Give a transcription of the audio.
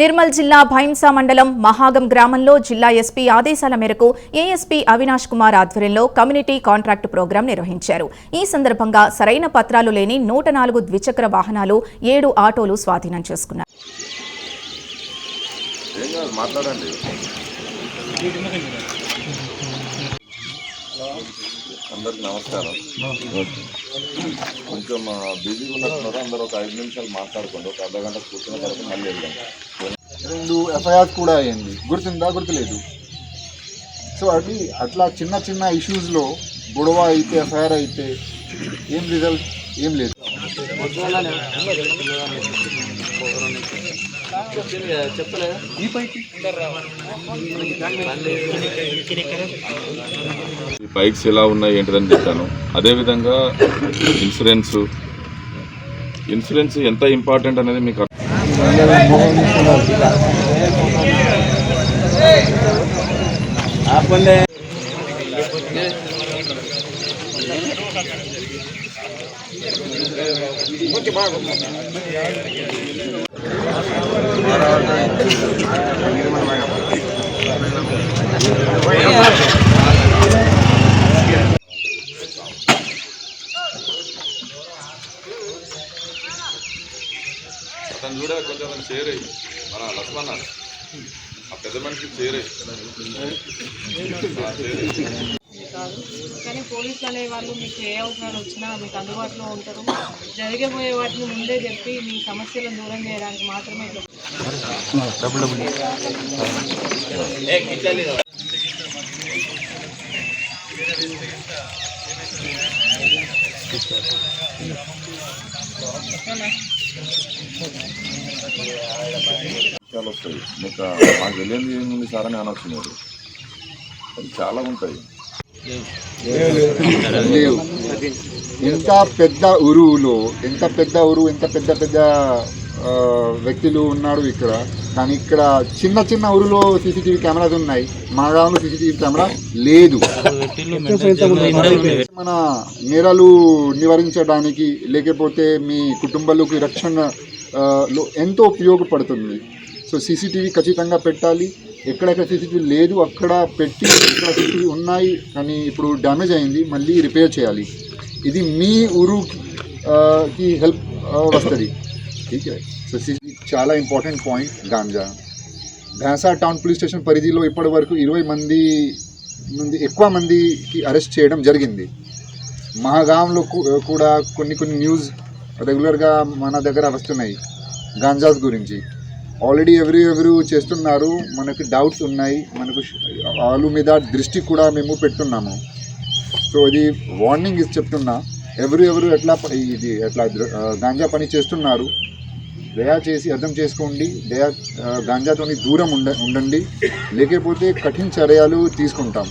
నిర్మల్ జిల్లా భైంసా మండలం మహాగం గ్రామంలో జిల్లా ఎస్పీ ఆదేశాల మేరకు ఏఎస్పీ అవినాష్ కుమార్ ఆధ్వర్యంలో కమ్యూనిటీ కాంట్రాక్ట్ ప్రోగ్రాం నిర్వహించారు. ఈ సందర్భంగా సరైన పత్రాలు లేని 104 ద్విచక్ర వాహనాలు 7 ఆటోలు స్వాధీనం చేసుకున్నారు. అందరికి నమస్కారం. కొంచెం బిజీగా ఉన్నట్టున్నారు. అందరూ ఒక 5 నిమిషాలు మాట్లాడుకోండి. ఒక అర్ధగంట కూర్చున్న తర్వాత మళ్ళీ వెళ్దాం. 2 ఎఫ్ఐఆర్ కూడా అయ్యింది, గుర్తుందా? గుర్తులేదు. సో అది అట్లా చిన్న చిన్న ఇష్యూస్లో గొడవ అయితే ఎఫ్ఐఆర్ అయితే ఏం రిజల్ట్ ఏం లేదు. ఈ బైక్స్ ఎలా ఉన్నాయి ఏంటిదని చెప్పాను. అదేవిధంగా ఇన్సూరెన్స్ ఎంత ఇంపార్టెంట్ అనేది మీకు అతను చూడ కొంచెం చేరే మన లక్ష్మణ ఆ పెద్ద మనిషికి చేరే కానీ పోలీసులు అనే వాళ్ళు మీకు ఏ అవసరాలు వచ్చినా మీకు అందుబాటులో ఉంటారు. జరిగిపోయే వాటిని ముందే చెప్పి మీ సమస్యలను దూరం చేయడానికి మాత్రమే. చాలా వస్తాయి. మీకు మాకు తెలియదు ఏముంది సార్ అని అనొచ్చు. మీరు చాలా ఉంటాయి. ఎంత పెద్ద ఊరులో ఎంత పెద్ద వ్యక్తులు ఉన్నాడు ఇక్కడ. కానీ ఇక్కడ చిన్న ఊరులో సీసీటీవీ కెమెరాస్ ఉన్నాయి. మా గ్రామంలో సీసీటీవీ కెమెరా లేదు. మన నేరాలు నివారించడానికి లేకపోతే మీ కుటుంబాలకు రక్షణలో ఎంతో ఉపయోగపడుతుంది. సో సీసీటీవీ ఖచ్చితంగా పెట్టాలి. ఎక్కడెక్కడ సీసీటీవీ లేదు అక్కడ పెట్టి, ఇక్కడ సీసీటీవీ ఉన్నాయి కానీ ఇప్పుడు డ్యామేజ్ అయింది, మళ్ళీ రిపేర్ చేయాలి. ఇది మీ ఊరుకి హెల్ప్ వస్తుంది. ఓకే. సో సీసీటీవీ చాలా important point. Ganja Bhainsa town police station పరిధిలో ఇప్పటి వరకు 20 మంది నుండి ఎక్కువ మందికి అరెస్ట్ చేయడం జరిగింది. మహాగాంలో కూడా కొన్ని న్యూస్ రెగ్యులర్గా మన దగ్గర వస్తున్నాయి గాంజాస్ గురించి. ఆల్రెడీ ఎవరు చేస్తున్నారు. మనకు డౌట్స్ ఉన్నాయి. మనకు వాళ్ళ మీద దృష్టి కూడా మేము పెడుతున్నాము. సో ఇది వార్నింగ్ చెప్తున్నా. ఎవరు ఎట్లా గాంజా పని చేస్తున్నారు దయచేసి అర్థం చేసుకోండి. గాంజాతోని దూరం ఉండండి, లేకపోతే కఠిన చర్యలు తీసుకుంటాం.